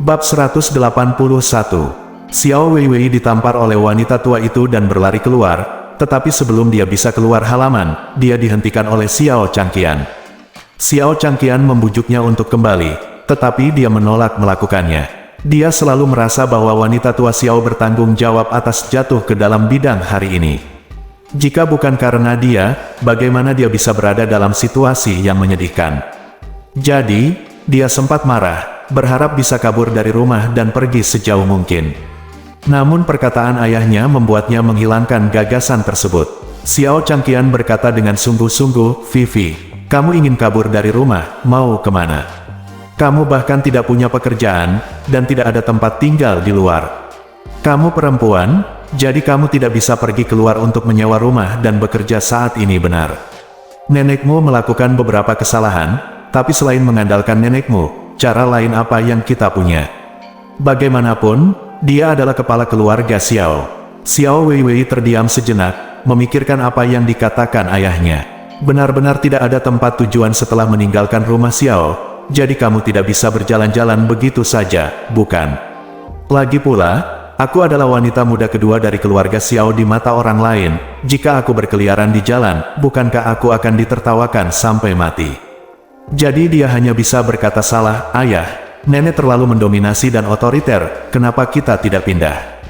Bab 181. Xiao Weiwei ditampar oleh wanita tua itu dan berlari keluar, tetapi sebelum dia bisa keluar halaman, dia dihentikan oleh Xiao Changqian. Xiao Changqian membujuknya untuk kembali, tetapi dia menolak melakukannya. Dia selalu merasa bahwa wanita tua Xiao bertanggung jawab atas jatuh ke dalam bidang hari ini. Jika bukan karena dia, bagaimana dia bisa berada dalam situasi yang menyedihkan? Jadi, dia sempat marah, berharap bisa kabur dari rumah dan pergi sejauh mungkin. Namun perkataan ayahnya membuatnya menghilangkan gagasan tersebut. Xiao Changqian berkata dengan sungguh-sungguh, "Vivi, kamu ingin kabur dari rumah, mau kemana? Kamu bahkan tidak punya pekerjaan, dan tidak ada tempat tinggal di luar. Kamu perempuan, jadi kamu tidak bisa pergi keluar untuk menyewa rumah dan bekerja saat ini benar. Nenekmu melakukan beberapa kesalahan, tapi selain mengandalkan nenekmu, cara lain apa yang kita punya? Bagaimanapun, dia adalah kepala keluarga Xiao." Xiao Weiwei terdiam sejenak, memikirkan apa yang dikatakan ayahnya. Benar-benar tidak ada tempat tujuan setelah meninggalkan rumah Xiao, jadi kamu tidak bisa berjalan-jalan begitu saja, bukan? Lagi pula, aku adalah wanita muda kedua dari keluarga Xiao di mata orang lain. Jika aku berkeliaran di jalan, bukankah aku akan ditertawakan sampai mati? Jadi dia hanya bisa berkata salah, "Ayah, nenek terlalu mendominasi dan otoriter, kenapa kita tidak pindah?"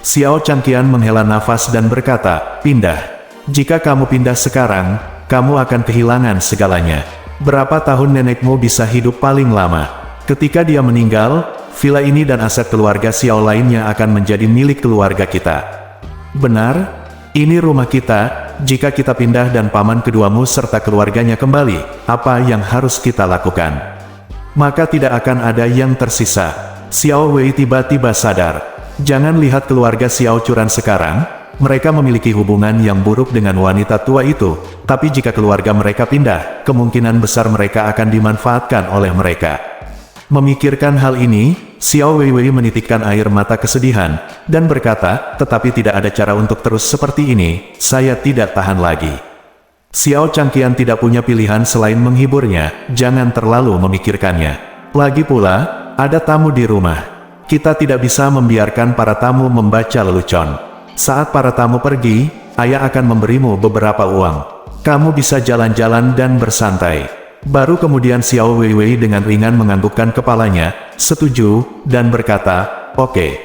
Xiao Changqian menghela nafas dan berkata, "Pindah. Jika kamu pindah sekarang, kamu akan kehilangan segalanya. Berapa tahun nenekmu bisa hidup paling lama? Ketika dia meninggal, villa ini dan aset keluarga Xiao lainnya akan menjadi milik keluarga kita. Benar? Ini rumah kita. Jika kita pindah dan paman keduamu serta keluarganya kembali, apa yang harus kita lakukan? Maka tidak akan ada yang tersisa." Xiao Wei tiba-tiba sadar. Jangan lihat keluarga Xiao Curan sekarang, mereka memiliki hubungan yang buruk dengan wanita tua itu, tapi jika keluarga mereka pindah, kemungkinan besar mereka akan dimanfaatkan oleh mereka. Memikirkan hal ini, Xiao Weiwei menitikkan air mata kesedihan, dan berkata, "Tetapi tidak ada cara untuk terus seperti ini, saya tidak tahan lagi." Xiao Changqian tidak punya pilihan selain menghiburnya, jangan terlalu memikirkannya. Lagi pula, ada tamu di rumah. Kita tidak bisa membiarkan para tamu membaca lelucon. Saat para tamu pergi, ayah akan memberimu beberapa uang. Kamu bisa jalan-jalan dan bersantai. Baru kemudian Xiao Weiwei dengan ringan menganggukkan kepalanya, setuju, dan berkata, "Oke."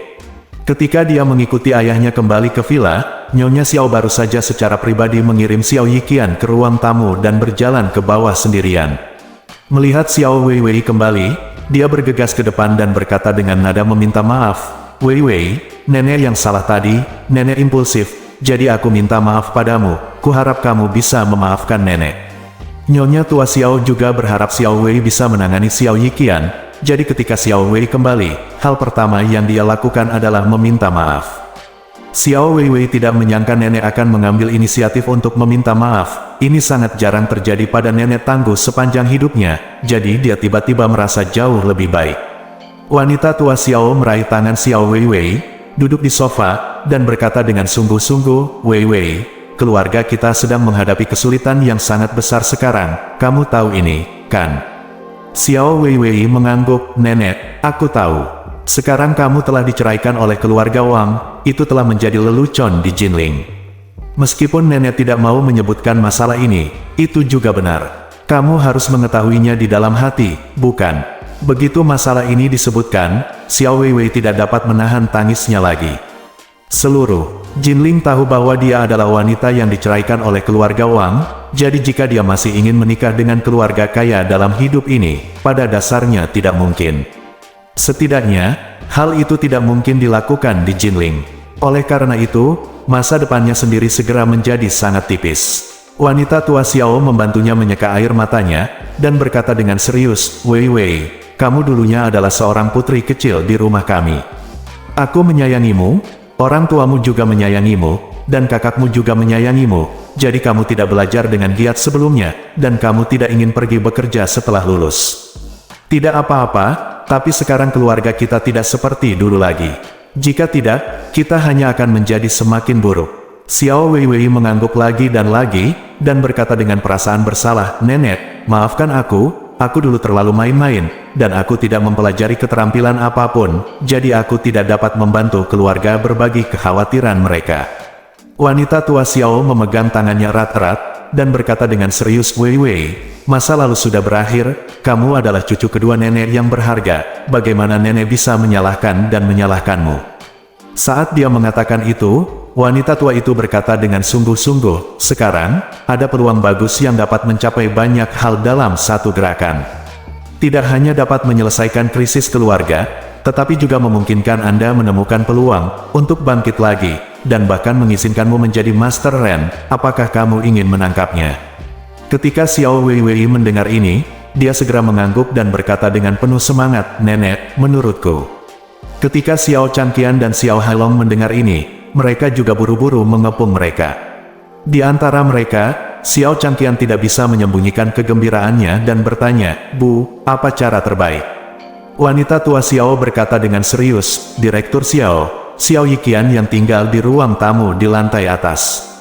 Ketika dia mengikuti ayahnya kembali ke villa, Nyonya Xiao baru saja secara pribadi mengirim Xiao Yiqian ke ruang tamu dan berjalan ke bawah sendirian. Melihat Xiao Weiwei kembali, dia bergegas ke depan dan berkata dengan nada meminta maaf, "Weiwei, nenek yang salah tadi, nenek impulsif, jadi aku minta maaf padamu, kuharap kamu bisa memaafkan nenek." Nyonya tua Xiao juga berharap Xiao Wei bisa menangani Xiao Yiqian, jadi ketika Xiao Wei kembali, hal pertama yang dia lakukan adalah meminta maaf. Xiao Weiwei tidak menyangka nenek akan mengambil inisiatif untuk meminta maaf. Ini sangat jarang terjadi pada nenek tangguh sepanjang hidupnya, jadi dia tiba-tiba merasa jauh lebih baik. Wanita tua Xiao meraih tangan Xiao Weiwei, duduk di sofa, dan berkata dengan sungguh-sungguh, "Weiwei, keluarga kita sedang menghadapi kesulitan yang sangat besar sekarang, kamu tahu ini, kan?" Xiao Weiwei mengangguk, "Nenek, aku tahu. Sekarang kamu telah diceraikan oleh keluarga Wang, itu telah menjadi lelucon di Jinling. Meskipun nenek tidak mau menyebutkan masalah ini, itu juga benar. Kamu harus mengetahuinya di dalam hati, bukan?" Begitu masalah ini disebutkan, Xiao Weiwei tidak dapat menahan tangisnya lagi. Seluruh Jinling tahu bahwa dia adalah wanita yang diceraikan oleh keluarga Wang, jadi jika dia masih ingin menikah dengan keluarga kaya dalam hidup ini, pada dasarnya tidak mungkin. Setidaknya, hal itu tidak mungkin dilakukan di Jinling. Oleh karena itu, masa depannya sendiri segera menjadi sangat tipis. Wanita tua Xiao membantunya menyeka air matanya, dan berkata dengan serius, "Weiwei, kamu dulunya adalah seorang putri kecil di rumah kami. Aku menyayangimu, orang tuamu juga menyayangimu, dan kakakmu juga menyayangimu, jadi kamu tidak belajar dengan giat sebelumnya, dan kamu tidak ingin pergi bekerja setelah lulus. Tidak apa-apa, tapi sekarang keluarga kita tidak seperti dulu lagi. Jika tidak, kita hanya akan menjadi semakin buruk." Xiao Weiwei mengangguk lagi, dan berkata dengan perasaan bersalah, "Nenek, maafkan aku, aku dulu terlalu main-main, dan aku tidak mempelajari keterampilan apapun, jadi aku tidak dapat membantu keluarga berbagi kekhawatiran mereka. Wanita tua Xiao memegang tangannya erat-erat, dan berkata dengan serius, Wei Wei, masa lalu sudah berakhir, kamu adalah cucu kedua nenek yang berharga, bagaimana nenek bisa menyalahkan dan menyalahkanmu? Saat dia mengatakan itu, wanita tua itu berkata dengan sungguh-sungguh, sekarang, ada peluang bagus yang dapat mencapai banyak hal dalam satu gerakan. Tidak hanya dapat menyelesaikan krisis keluarga, tetapi juga memungkinkan Anda menemukan peluang untuk bangkit lagi, dan bahkan mengizinkanmu menjadi Master Ren. Apakah kamu ingin menangkapnya? Ketika Xiao Weiwei mendengar ini, dia segera mengangguk dan berkata dengan penuh semangat, Nenek, menurutku. Ketika Xiao Changqian dan Xiao Hailong mendengar ini, mereka juga buru-buru mengepung mereka. Di antara mereka, Xiao Changqian tidak bisa menyembunyikan kegembiraannya dan bertanya, Bu, apa cara terbaik? Wanita tua Xiao berkata dengan serius, Direktur Xiao, Xiao Yiqian yang tinggal di ruang tamu di lantai atas.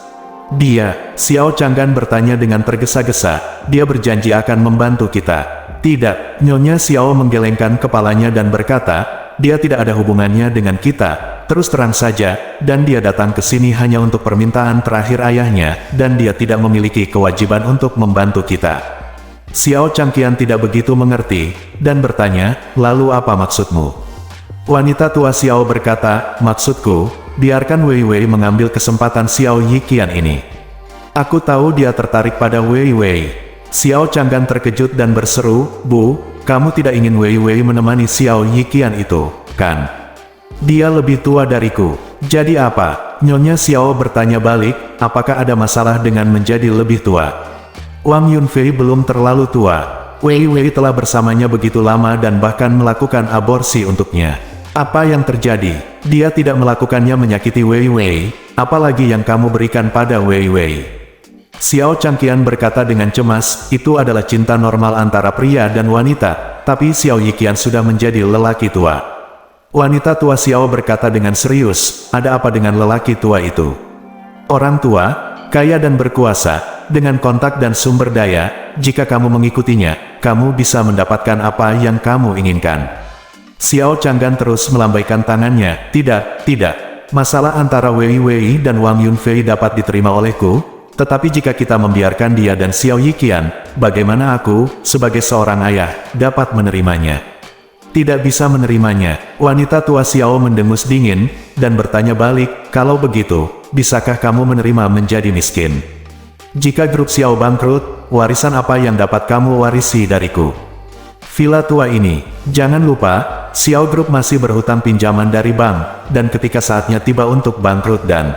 Dia, Xiao Changgan bertanya dengan tergesa-gesa, dia berjanji akan membantu kita. Tidak, Nyonya Xiao menggelengkan kepalanya dan berkata, dia tidak ada hubungannya dengan kita, terus terang saja, dan dia datang ke sini hanya untuk permintaan terakhir ayahnya, dan dia tidak memiliki kewajiban untuk membantu kita. Xiao Changqian tidak begitu mengerti, dan bertanya, lalu apa maksudmu? Wanita tua Xiao berkata, maksudku, biarkan Wei Wei mengambil kesempatan Xiao Yiqian ini. Aku tahu dia tertarik pada Wei Wei. Xiao Changgan terkejut dan berseru, Bu, kamu tidak ingin Wei Wei menemani Xiao Yiqian itu, kan? Dia lebih tua dariku. Jadi apa? Nyonya Xiao bertanya balik, apakah ada masalah dengan menjadi lebih tua? Wang Yunfei belum terlalu tua. Wei Wei telah bersamanya begitu lama dan bahkan melakukan aborsi untuknya. Apa yang terjadi? Dia tidak melakukannya menyakiti Wei Wei, apalagi yang kamu berikan pada Wei Wei. Xiao Changqian berkata dengan cemas, itu adalah cinta normal antara pria dan wanita, tapi Xiao Yiqian sudah menjadi lelaki tua. Wanita tua Xiao berkata dengan serius, ada apa dengan lelaki tua itu? Orang tua, kaya dan berkuasa, dengan kontak dan sumber daya, jika kamu mengikutinya, kamu bisa mendapatkan apa yang kamu inginkan. Xiao Changgan terus melambaikan tangannya, tidak, masalah antara Wei Wei dan Wang Yunfei dapat diterima olehku, tetapi jika kita membiarkan dia dan Xiao Yiqian, bagaimana aku, sebagai seorang ayah, dapat menerimanya? Tidak bisa menerimanya. Wanita tua Xiao mendengus dingin, dan bertanya balik, kalau begitu, bisakah kamu menerima menjadi miskin? Jika grup Xiao bangkrut, warisan apa yang dapat kamu warisi dariku? Villa tua ini, jangan lupa, Xiao Group masih berhutang pinjaman dari bank, dan ketika saatnya tiba untuk bangkrut dan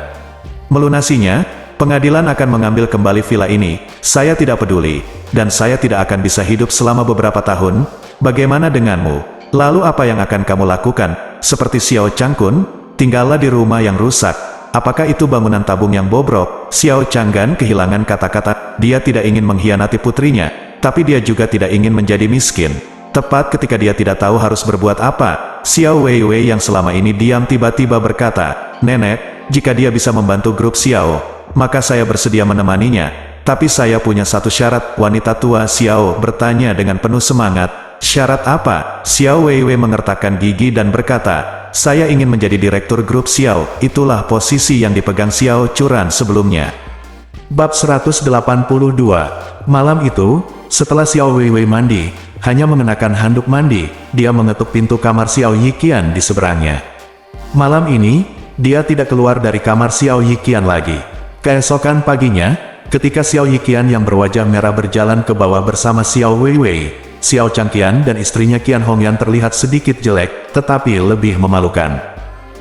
melunasinya, pengadilan akan mengambil kembali villa ini. Saya tidak peduli, dan saya tidak akan bisa hidup selama beberapa tahun. Bagaimana denganmu? Lalu apa yang akan kamu lakukan? Seperti Xiao Changkun, tinggallah di rumah yang rusak. Apakah itu bangunan tabung yang bobrok? Xiao Changgan kehilangan kata-kata. Dia tidak ingin mengkhianati putrinya, tapi dia juga tidak ingin menjadi miskin. Tepat ketika dia tidak tahu harus berbuat apa, Xiao Weiwei yang selama ini diam tiba-tiba berkata, Nenek, jika dia bisa membantu grup Xiao, maka saya bersedia menemaninya. Tapi saya punya satu syarat. Wanita tua Xiao bertanya dengan penuh semangat. Syarat apa? Xiao Weiwei mengertakkan gigi dan berkata, saya ingin menjadi direktur grup Xiao. Itulah posisi yang dipegang Xiao Churan sebelumnya. Bab 182. Malam itu, setelah Xiao Weiwei mandi, hanya mengenakan handuk mandi, dia mengetuk pintu kamar Xiao Yiqian di seberangnya. Malam ini, dia tidak keluar dari kamar Xiao Yiqian lagi. Keesokan paginya, ketika Xiao Yiqian yang berwajah merah berjalan ke bawah bersama Xiao Weiwei, Xiao Changqian dan istrinya Qian Hongyan terlihat sedikit jelek, tetapi lebih memalukan.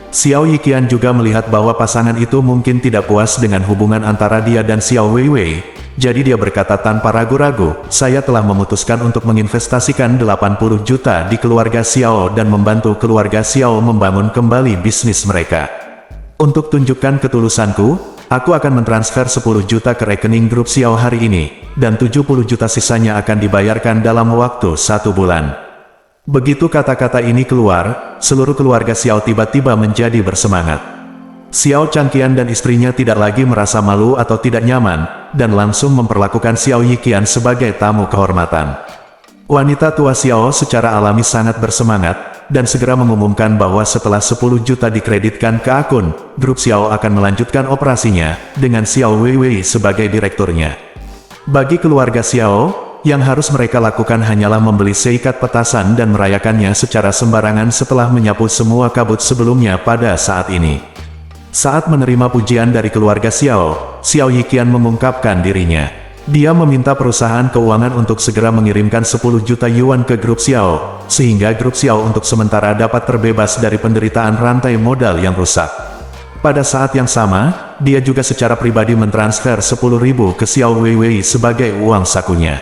Xiao Yiqian juga melihat bahwa pasangan itu mungkin tidak puas dengan hubungan antara dia dan Xiao Weiwei, jadi dia berkata tanpa ragu-ragu, saya telah memutuskan untuk menginvestasikan 80 juta di keluarga Xiao dan membantu keluarga Xiao membangun kembali bisnis mereka. Untuk tunjukkan ketulusanku, aku akan mentransfer 10 juta ke rekening grup Xiao hari ini, dan 70 juta sisanya akan dibayarkan dalam waktu 1 bulan. Begitu kata-kata ini keluar, seluruh keluarga Xiao tiba-tiba menjadi bersemangat. Xiao Changqian dan istrinya tidak lagi merasa malu atau tidak nyaman, dan langsung memperlakukan Xiao Yiqian sebagai tamu kehormatan. Wanita tua Xiao secara alami sangat bersemangat, dan segera mengumumkan bahwa setelah 10 juta dikreditkan ke akun, grup Xiao akan melanjutkan operasinya, dengan Xiao Weiwei sebagai direkturnya. Bagi keluarga Xiao, yang harus mereka lakukan hanyalah membeli seikat petasan dan merayakannya secara sembarangan setelah menyapu semua kabut sebelumnya pada saat ini. Saat menerima pujian dari keluarga Xiao, Xiao Yiqian mengungkapkan dirinya. Dia meminta perusahaan keuangan untuk segera mengirimkan 10 juta yuan ke grup Xiao, sehingga grup Xiao untuk sementara dapat terbebas dari penderitaan rantai modal yang rusak. Pada saat yang sama, dia juga secara pribadi mentransfer 10.000 ke Xiao Weiwei sebagai uang sakunya.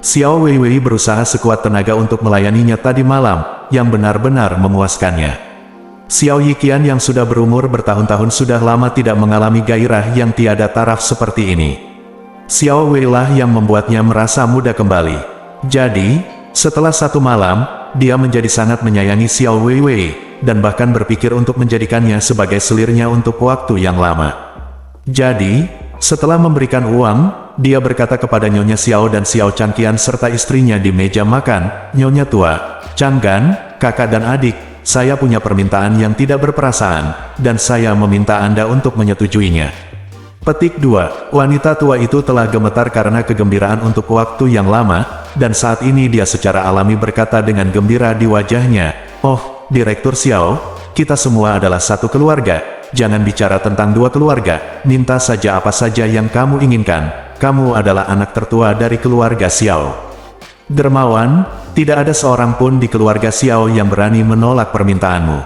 Xiao Weiwei berusaha sekuat tenaga untuk melayaninya tadi malam, yang benar-benar memuaskannya. Xiao Yiqian yang sudah berumur bertahun-tahun sudah lama tidak mengalami gairah yang tiada taraf seperti ini. Xiao Wei lah yang membuatnya merasa muda kembali. Jadi, setelah satu malam, dia menjadi sangat menyayangi Xiao Weiwei, dan bahkan berpikir untuk menjadikannya sebagai selirnya untuk waktu yang lama. Jadi, setelah memberikan uang, dia berkata kepada Nyonya Xiao dan Xiao Changqian serta istrinya di meja makan, "Nyonya tua, Changgan, kakak dan adik, saya punya permintaan yang tidak berperasaan, dan saya meminta Anda untuk menyetujuinya." Petik 2. Wanita tua itu telah gemetar karena kegembiraan untuk waktu yang lama, dan saat ini dia secara alami berkata dengan gembira di wajahnya, "Oh, Direktur Xiao, kita semua adalah satu keluarga. Jangan bicara tentang dua keluarga, minta saja apa saja yang kamu inginkan. Kamu adalah anak tertua dari keluarga Xiao." Dermawan, tidak ada seorang pun di keluarga Xiao yang berani menolak permintaanmu.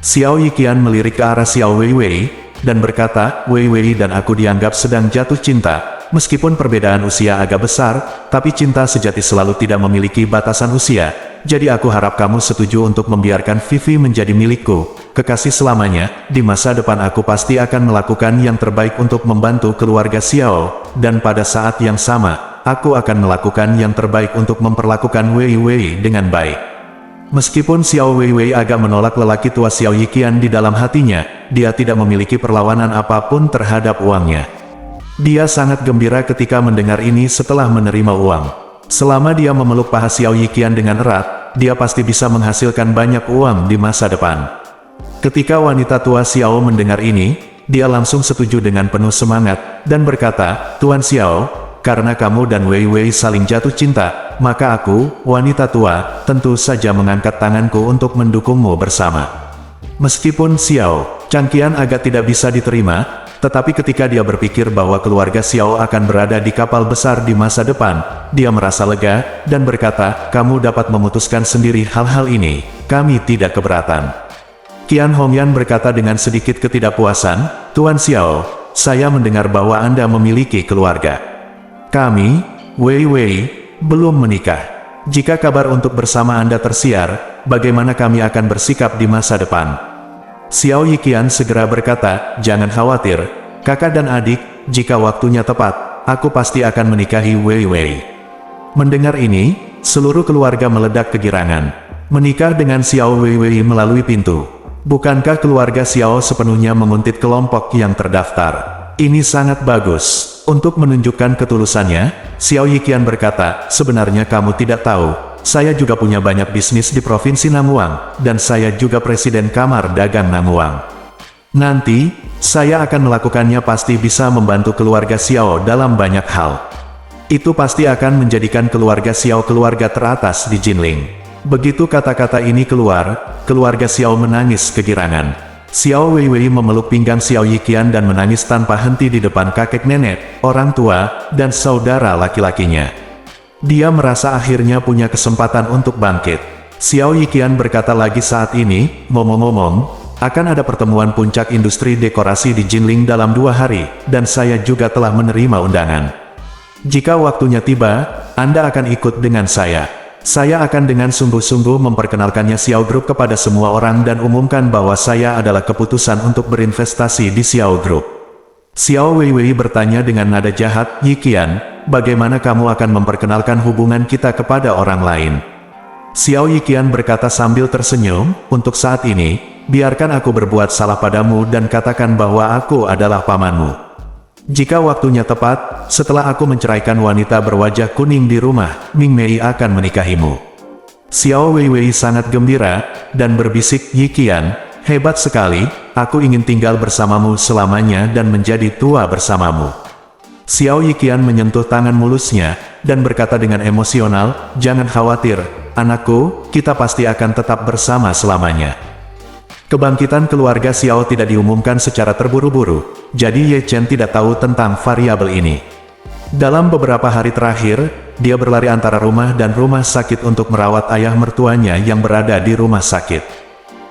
Xiao Yiqian melirik ke arah Xiao Weiwei, dan berkata, "Weiwei dan aku dianggap sedang jatuh cinta. Meskipun perbedaan usia agak besar, tapi cinta sejati selalu tidak memiliki batasan usia. Jadi aku harap kamu setuju untuk membiarkan Vivi menjadi milikku, kekasih selamanya. Di masa depan aku pasti akan melakukan yang terbaik untuk membantu keluarga Xiao, dan pada saat yang sama, aku akan melakukan yang terbaik untuk memperlakukan Weiwei dengan baik." Meskipun Xiao Weiwei agak menolak lelaki tua Xiao Yiqian di dalam hatinya, dia tidak memiliki perlawanan apapun terhadap uangnya. Dia sangat gembira ketika mendengar ini setelah menerima uang. Selama dia memeluk paha Xiao Yiqian dengan erat, dia pasti bisa menghasilkan banyak uang di masa depan. Ketika wanita tua Xiao mendengar ini, dia langsung setuju dengan penuh semangat, dan berkata, "Tuan Xiao, karena kamu dan Weiwei saling jatuh cinta, maka aku, wanita tua, tentu saja mengangkat tanganku untuk mendukungmu bersama." Meskipun Xiao Changqian agak tidak bisa diterima, tetapi ketika dia berpikir bahwa keluarga Xiao akan berada di kapal besar di masa depan, dia merasa lega, dan berkata, "Kamu dapat memutuskan sendiri hal-hal ini, kami tidak keberatan." Qian Hongyan berkata dengan sedikit ketidakpuasan, "Tuan Xiao, saya mendengar bahwa Anda memiliki keluarga. Kami, Weiwei, belum menikah. Jika kabar untuk bersama Anda tersiar, bagaimana kami akan bersikap di masa depan?" Xiao Yiqian segera berkata, "Jangan khawatir, kakak dan adik, jika waktunya tepat, aku pasti akan menikahi Weiwei." Mendengar ini, seluruh keluarga meledak kegirangan. Menikah dengan Xiao Weiwei melalui pintu. Bukankah keluarga Xiao sepenuhnya menguntit kelompok yang terdaftar? Ini sangat bagus. Untuk menunjukkan ketulusannya, Xiao Yiqian berkata, "Sebenarnya kamu tidak tahu, saya juga punya banyak bisnis di Provinsi Nanguang, dan saya juga Presiden Kamar Dagang Nanguang. Nanti, saya akan melakukannya pasti bisa membantu keluarga Xiao dalam banyak hal. Itu pasti akan menjadikan keluarga Xiao keluarga teratas di Jinling." Begitu kata-kata ini keluar, keluarga Xiao menangis kegirangan. Xiao Weiwei memeluk pinggang Xiao Yiqian dan menangis tanpa henti di depan kakek nenek, orang tua, dan saudara laki-lakinya. Dia merasa akhirnya punya kesempatan untuk bangkit. Xiao Yiqian berkata lagi saat ini, "Ngomong-ngomong, akan ada pertemuan puncak industri dekorasi di Jinling dalam 2 hari, dan saya juga telah menerima undangan. Jika waktunya tiba, Anda akan ikut dengan saya. Saya akan dengan sungguh-sungguh memperkenalkannya Xiao Group kepada semua orang dan umumkan bahwa saya adalah keputusan untuk berinvestasi di Xiao Group." Xiao Weiwei bertanya dengan nada jahat, "Yiqian, bagaimana kamu akan memperkenalkan hubungan kita kepada orang lain?" Xiao Yiqian berkata sambil tersenyum, "Untuk saat ini, biarkan aku berbuat salah padamu dan katakan bahwa aku adalah pamanmu. Jika waktunya tepat, setelah aku menceraikan wanita berwajah kuning di rumah, Ming Mei akan menikahimu. Xiao Weiwei sangat gembira, dan berbisik, Yi Qian, hebat sekali, aku ingin tinggal bersamamu selamanya dan menjadi tua bersamamu. Xiao Yi Qian menyentuh tangan mulusnya, dan berkata dengan emosional, jangan khawatir, anakku, kita pasti akan tetap bersama selamanya. Kebangkitan keluarga Xiao tidak diumumkan secara terburu-buru, jadi Ye Chen tidak tahu tentang variabel ini. Dalam beberapa hari terakhir, dia berlari antara rumah dan rumah sakit untuk merawat ayah mertuanya yang berada di rumah sakit.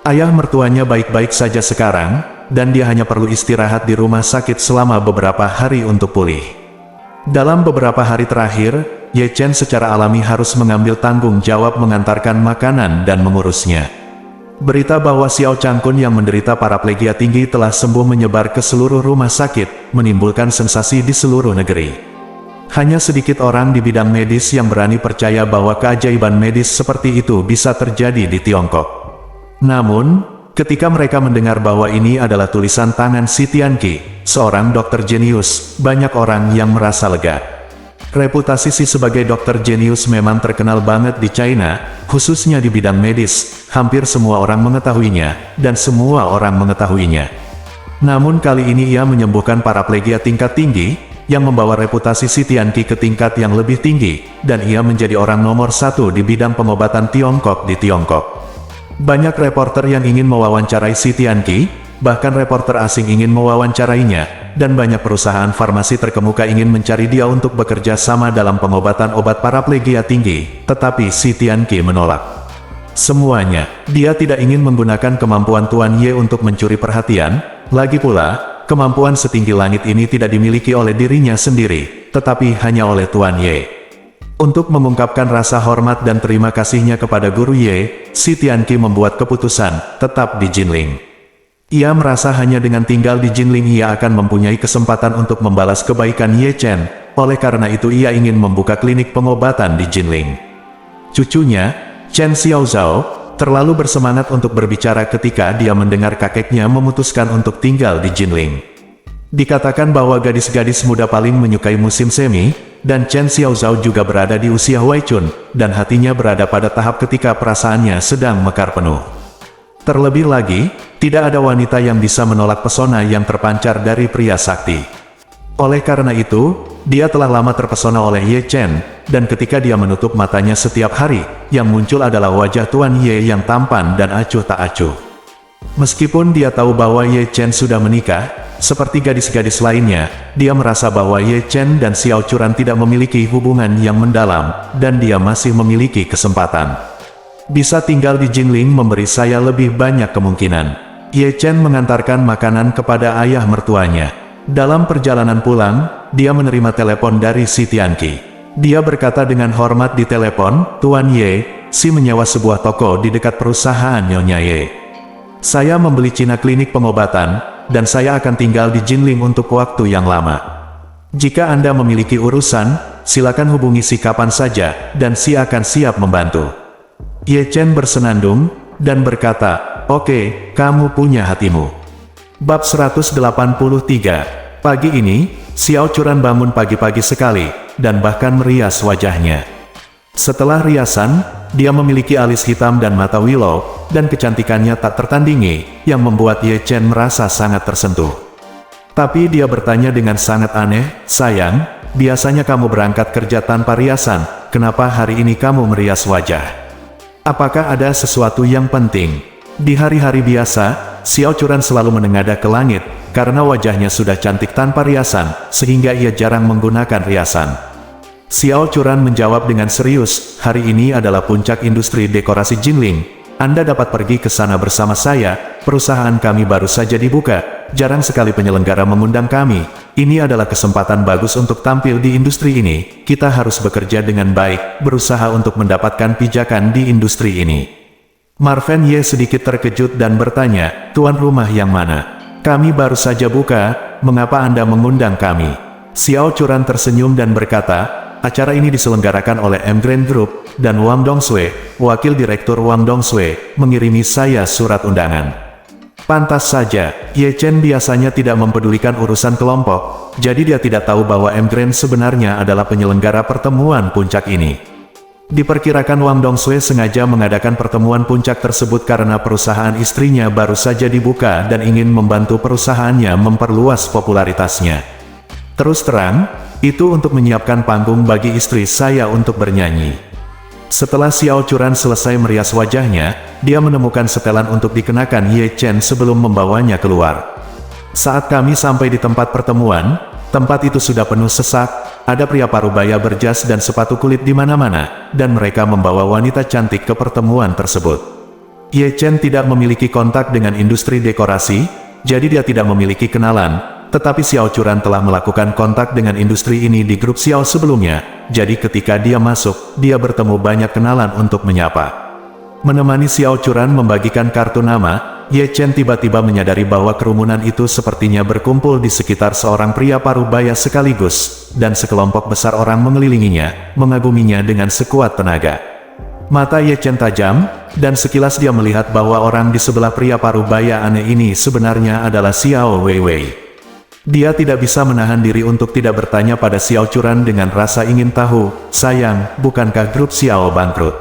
Ayah mertuanya baik-baik saja sekarang, dan dia hanya perlu istirahat di rumah sakit selama beberapa hari untuk pulih. Dalam beberapa hari terakhir, Ye Chen secara alami harus mengambil tanggung jawab mengantarkan makanan dan mengurusnya. Berita bahwa Xiao Changkun yang menderita paraplegia tinggi telah sembuh menyebar ke seluruh rumah sakit, menimbulkan sensasi di seluruh negeri. Hanya sedikit orang di bidang medis yang berani percaya bahwa keajaiban medis seperti itu bisa terjadi di Tiongkok. Namun, ketika mereka mendengar bahwa ini adalah tulisan tangan Si Tianqi, seorang dokter jenius, banyak orang yang merasa lega. Reputasi Si sebagai dokter jenius memang terkenal banget di China, khususnya di bidang medis, hampir semua orang mengetahuinya, dan semua orang mengetahuinya. Namun kali ini ia menyembuhkan paraplegia tingkat tinggi, yang membawa reputasi Si Tianqi ke tingkat yang lebih tinggi, dan ia menjadi orang nomor satu di bidang pengobatan Tiongkok di Tiongkok. Banyak reporter yang ingin mewawancarai Si Tianqi, bahkan reporter asing ingin mewawancarainya, dan banyak perusahaan farmasi terkemuka ingin mencari dia untuk bekerja sama dalam pengobatan obat paraplegia tinggi, tetapi Si Tianqi menolak. Semuanya, dia tidak ingin menggunakan kemampuan Tuan Ye untuk mencuri perhatian, lagi pula, kemampuan setinggi langit ini tidak dimiliki oleh dirinya sendiri, tetapi hanya oleh Tuan Ye. Untuk mengungkapkan rasa hormat dan terima kasihnya kepada Guru Ye, Si Tianqi membuat keputusan, tetap di Jinling. Ia merasa hanya dengan tinggal di Jinling ia akan mempunyai kesempatan untuk membalas kebaikan Ye Chen, oleh karena itu ia ingin membuka klinik pengobatan di Jinling. Cucunya, Chen Xiaozhao, terlalu bersemangat untuk berbicara ketika dia mendengar kakeknya memutuskan untuk tinggal di Jinling. Dikatakan bahwa gadis-gadis muda paling menyukai musim semi, dan Chen Xiaozhao juga berada di usia Huaicun, dan hatinya berada pada tahap ketika perasaannya sedang mekar penuh. Terlebih lagi, tidak ada wanita yang bisa menolak pesona yang terpancar dari pria sakti. Oleh karena itu, dia telah lama terpesona oleh Ye Chen, dan ketika dia menutup matanya setiap hari, yang muncul adalah wajah Tuan Ye yang tampan dan acuh tak acuh. Meskipun dia tahu bahwa Ye Chen sudah menikah, seperti gadis-gadis lainnya, dia merasa bahwa Ye Chen dan Xiao Churan tidak memiliki hubungan yang mendalam, dan dia masih memiliki kesempatan. Bisa tinggal di Jinling memberi saya lebih banyak kemungkinan. Ye Chen mengantarkan makanan kepada ayah mertuanya. Dalam perjalanan pulang, dia menerima telepon dari Si Tianqi. Dia berkata dengan hormat di telepon, Tuan Ye, Si menyewa sebuah toko di dekat perusahaan Nyonya Ye. Saya membeli Cina klinik pengobatan, dan saya akan tinggal di Jinling untuk waktu yang lama. Jika Anda memiliki urusan, silakan hubungi Si kapan saja, dan Si akan siap membantu. Ye Chen bersenandung, dan berkata, oke, kamu punya hatimu. Bab 183. Pagi ini, Xiao Churan bangun pagi-pagi sekali, dan bahkan merias wajahnya. Setelah riasan, dia memiliki alis hitam dan mata willow, dan kecantikannya tak tertandingi, yang membuat Ye Chen merasa sangat tersentuh. Tapi dia bertanya dengan sangat aneh, sayang, biasanya kamu berangkat kerja tanpa riasan, kenapa hari ini kamu merias wajah? Apakah ada sesuatu yang penting? Di hari-hari biasa, Xiao Churan selalu menengadah ke langit, karena wajahnya sudah cantik tanpa riasan, sehingga ia jarang menggunakan riasan. Xiao Churan menjawab dengan serius, hari ini adalah puncak industri dekorasi Jinling. Anda dapat pergi ke sana bersama saya, perusahaan kami baru saja dibuka, jarang sekali penyelenggara mengundang kami. Ini adalah kesempatan bagus untuk tampil di industri ini, kita harus bekerja dengan baik, berusaha untuk mendapatkan pijakan di industri ini. Marven Ye sedikit terkejut dan bertanya, tuan rumah yang mana? Kami baru saja buka, mengapa Anda mengundang kami? Xiao Churan tersenyum dan berkata, acara ini diselenggarakan oleh M Grand Group, dan Wang Dongsui, wakil direktur Wang Dongsui, mengirimi saya surat undangan. Pantas saja, Ye Chen biasanya tidak mempedulikan urusan kelompok, jadi dia tidak tahu bahwa M Grand sebenarnya adalah penyelenggara pertemuan puncak ini. Diperkirakan Wang Dongsui sengaja mengadakan pertemuan puncak tersebut karena perusahaan istrinya baru saja dibuka dan ingin membantu perusahaannya memperluas popularitasnya. Terus terang, itu untuk menyiapkan panggung bagi istri saya untuk bernyanyi. Setelah Xiao Churan selesai merias wajahnya, dia menemukan setelan untuk dikenakan Ye Chen sebelum membawanya keluar. Saat kami sampai di tempat pertemuan, tempat itu sudah penuh sesak, ada pria parubaya berjas dan sepatu kulit di mana-mana, dan mereka membawa wanita cantik ke pertemuan tersebut. Ye Chen tidak memiliki kontak dengan industri dekorasi, jadi dia tidak memiliki kenalan, tetapi Xiao Churan telah melakukan kontak dengan industri ini di grup Xiao sebelumnya, jadi ketika dia masuk, dia bertemu banyak kenalan untuk menyapa. Menemani Xiao Churan membagikan kartu nama, Ye Chen tiba-tiba menyadari bahwa kerumunan itu sepertinya berkumpul di sekitar seorang pria parubaya sekaligus, dan sekelompok besar orang mengelilinginya, mengaguminya dengan sekuat tenaga. Mata Ye Chen tajam, dan sekilas dia melihat bahwa orang di sebelah pria parubaya aneh ini sebenarnya adalah Xiao Weiwei. Dia tidak bisa menahan diri untuk tidak bertanya pada Xiao Churan dengan rasa ingin tahu, sayang, bukankah grup Xiao bangkrut?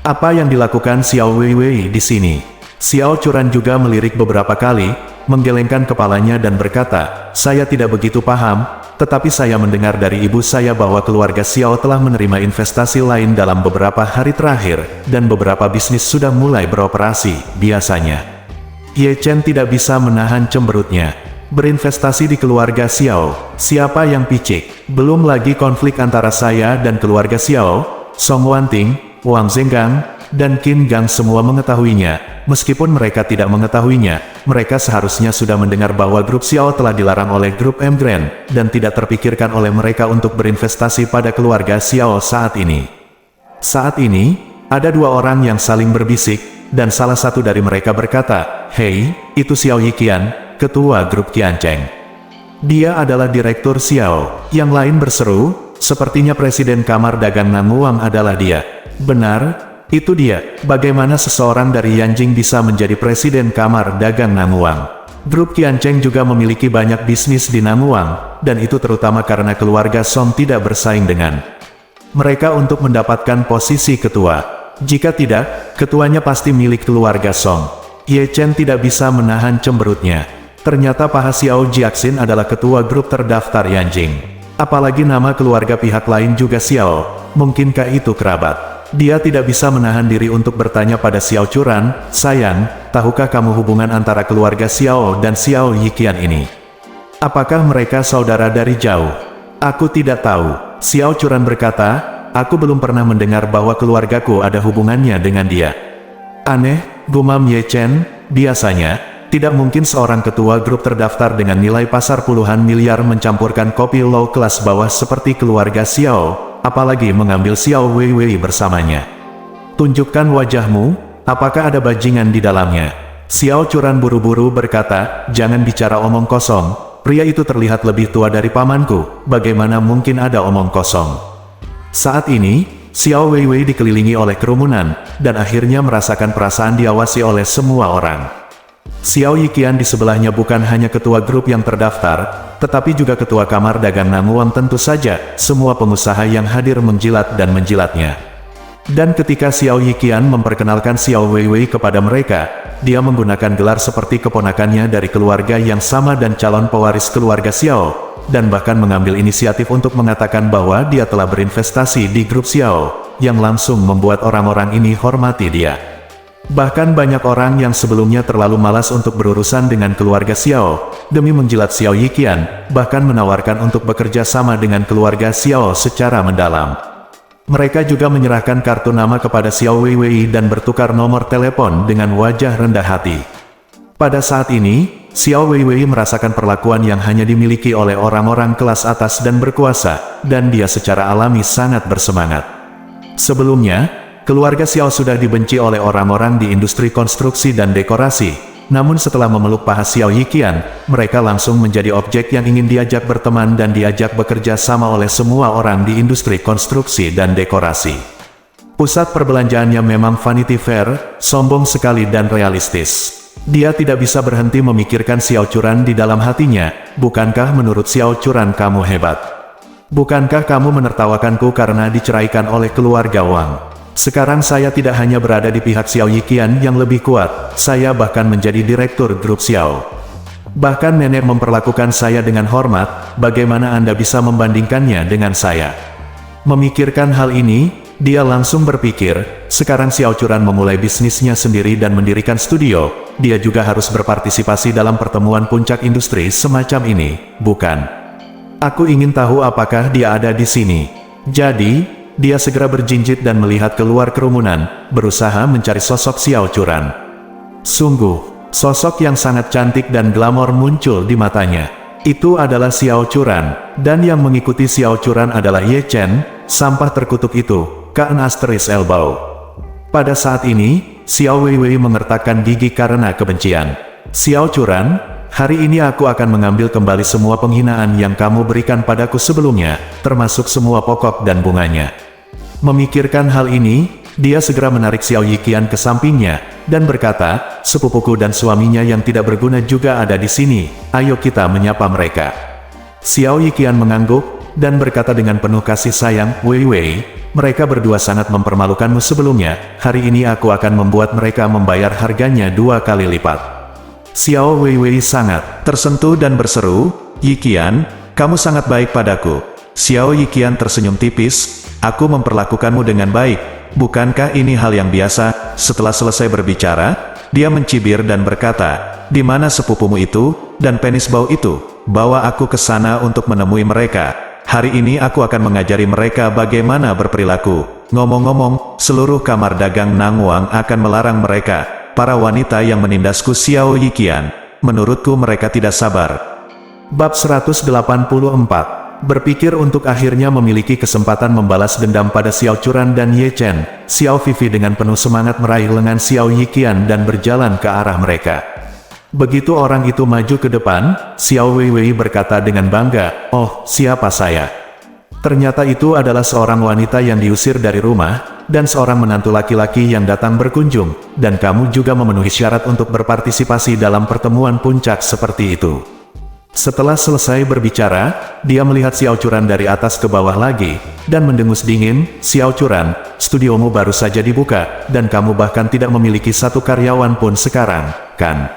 Apa yang dilakukan Xiao Weiwei di sini? Xiao Churan juga melirik beberapa kali, menggelengkan kepalanya dan berkata, saya tidak begitu paham, tetapi saya mendengar dari ibu saya bahwa keluarga Xiao telah menerima investasi lain dalam beberapa hari terakhir, dan beberapa bisnis sudah mulai beroperasi, biasanya. Ye Chen tidak bisa menahan cemberutnya. Berinvestasi di keluarga Xiao, siapa yang picik? Belum lagi konflik antara saya dan keluarga Xiao, Song Wanting, Wang Zenggang, dan Qin Gang semua mengetahuinya. Meskipun mereka tidak mengetahuinya, mereka seharusnya sudah mendengar bahwa grup Xiao telah dilarang oleh grup M Grand, dan tidak terpikirkan oleh mereka untuk berinvestasi pada keluarga Xiao saat ini. Saat ini, ada dua orang yang saling berbisik, dan salah satu dari mereka berkata, "Hei, itu Xiao Yiqian, ketua grup Qiancheng. Dia adalah direktur Xiao." Yang lain berseru, sepertinya presiden kamar dagang Nanguang adalah dia. Benar, itu dia. Bagaimana seseorang dari Yanjing bisa menjadi presiden kamar dagang Nanguang? Grup Qiancheng juga memiliki banyak bisnis di Nanguang, dan itu terutama karena keluarga Song tidak bersaing dengan mereka untuk mendapatkan posisi ketua. Jika tidak, ketuanya pasti milik keluarga Song. Ye Chen tidak bisa menahan cemberutnya. Ternyata paha Xiao Jiaxin adalah ketua grup terdaftar Yanjing. Apalagi nama keluarga pihak lain juga Xiao, mungkinkah itu kerabat? Dia tidak bisa menahan diri untuk bertanya pada Xiao Churan, sayang, tahukah kamu hubungan antara keluarga Xiao dan Xiao Yiqian ini? Apakah mereka saudara dari jauh? Aku tidak tahu. Xiao Churan berkata, aku belum pernah mendengar bahwa keluargaku ada hubungannya dengan dia. Aneh, gumam Ye Chen, biasanya, tidak mungkin seorang ketua grup terdaftar dengan nilai pasar puluhan miliar mencampurkan kopi low kelas bawah seperti keluarga Xiao, apalagi mengambil Xiao Weiwei bersamanya. Tunjukkan wajahmu, apakah ada bajingan di dalamnya? Xiao Churan buru-buru berkata, jangan bicara omong kosong, pria itu terlihat lebih tua dari pamanku, bagaimana mungkin ada omong kosong? Saat ini, Xiao Weiwei dikelilingi oleh kerumunan, dan akhirnya merasakan perasaan diawasi oleh semua orang. Xiao Yiqian di sebelahnya bukan hanya ketua grup yang terdaftar, tetapi juga ketua kamar dagang Nanguang. Tentu saja, semua pengusaha yang hadir menjilat dan menjilatnya. Dan ketika Xiao Yiqian memperkenalkan Xiao Weiwei kepada mereka, dia menggunakan gelar seperti keponakannya dari keluarga yang sama dan calon pewaris keluarga Xiao, dan bahkan mengambil inisiatif untuk mengatakan bahwa dia telah berinvestasi di grup Xiao, yang langsung membuat orang-orang ini hormati dia. Bahkan banyak orang yang sebelumnya terlalu malas untuk berurusan dengan keluarga Xiao, demi menjilat Xiao Yiqian, bahkan menawarkan untuk bekerja sama dengan keluarga Xiao secara mendalam. Mereka juga menyerahkan kartu nama kepada Xiao Weiwei dan bertukar nomor telepon dengan wajah rendah hati. Pada saat ini, Xiao Weiwei merasakan perlakuan yang hanya dimiliki oleh orang-orang kelas atas dan berkuasa, dan dia secara alami sangat bersemangat. Sebelumnya, keluarga Xiao sudah dibenci oleh orang-orang di industri konstruksi dan dekorasi, namun setelah memeluk paha Xiao Yiqian, mereka langsung menjadi objek yang ingin diajak berteman dan diajak bekerja sama oleh semua orang di industri konstruksi dan dekorasi. Pusat perbelanjaannya memang Vanity Fair, sombong sekali dan realistis. Dia tidak bisa berhenti memikirkan Xiao Churan di dalam hatinya. Bukankah menurut Xiao Churan kamu hebat? Bukankah kamu menertawakanku karena diceraikan oleh keluarga Wang? Sekarang saya tidak hanya berada di pihak Xiao Yiqian yang lebih kuat, saya bahkan menjadi direktur grup Xiao. Bahkan nenek memperlakukan saya dengan hormat, bagaimana Anda bisa membandingkannya dengan saya? Memikirkan hal ini, dia langsung berpikir, sekarang Xiao Churan memulai bisnisnya sendiri dan mendirikan studio, dia juga harus berpartisipasi dalam pertemuan puncak industri semacam ini, bukan? Aku ingin tahu apakah dia ada di sini. Jadi, dia segera berjinjit dan melihat keluar kerumunan, berusaha mencari sosok Xiao Churan. Sungguh, sosok yang sangat cantik dan glamor muncul di matanya. Itu adalah Xiao Churan, dan yang mengikuti Xiao Churan adalah Ye Chen, sampah terkutuk itu, Kan Asteris Elbow. Pada saat ini, Xiao Weiwei mengertakkan gigi karena kebencian. Xiao Churan, hari ini aku akan mengambil kembali semua penghinaan yang kamu berikan padaku sebelumnya, termasuk semua pokok dan bunganya. Memikirkan hal ini, dia segera menarik Xiao Yiqian ke sampingnya, dan berkata, sepupuku dan suaminya yang tidak berguna juga ada di sini, ayo kita menyapa mereka. Xiao Yiqian mengangguk, dan berkata dengan penuh kasih sayang, Weiwei, mereka berdua sangat mempermalukanmu sebelumnya, hari ini aku akan membuat mereka membayar harganya 2 kali lipat. Xiao Weiwei sangat tersentuh dan berseru, Yiqian, kamu sangat baik padaku. Xiao Yiqian tersenyum tipis, aku memperlakukanmu dengan baik, bukankah ini hal yang biasa? Setelah selesai berbicara, dia mencibir dan berkata, di mana sepupumu itu, dan penis bau itu? Bawa aku ke sana untuk menemui mereka. Hari ini aku akan mengajari mereka bagaimana berperilaku. Ngomong-ngomong, seluruh kamar dagang Nangwang akan melarang mereka, para wanita yang menindasku Xiao Yiqian. Menurutku mereka tidak sabar. Bab 184. Berpikir untuk akhirnya memiliki kesempatan membalas dendam pada Xiao Churan dan Ye Chen, Xiao Vivi dengan penuh semangat meraih lengan Xiao Yiqian dan berjalan ke arah mereka. Begitu orang itu maju ke depan, Xiao Weiwei berkata dengan bangga, oh, siapa saya? Ternyata itu adalah seorang wanita yang diusir dari rumah, dan seorang menantu laki-laki yang datang berkunjung, dan kamu juga memenuhi syarat untuk berpartisipasi dalam pertemuan puncak seperti itu. Setelah selesai berbicara, dia melihat Xiao Churan dari atas ke bawah lagi, dan mendengus dingin, Xiao Churan, studiomu baru saja dibuka, dan kamu bahkan tidak memiliki satu karyawan pun sekarang, kan?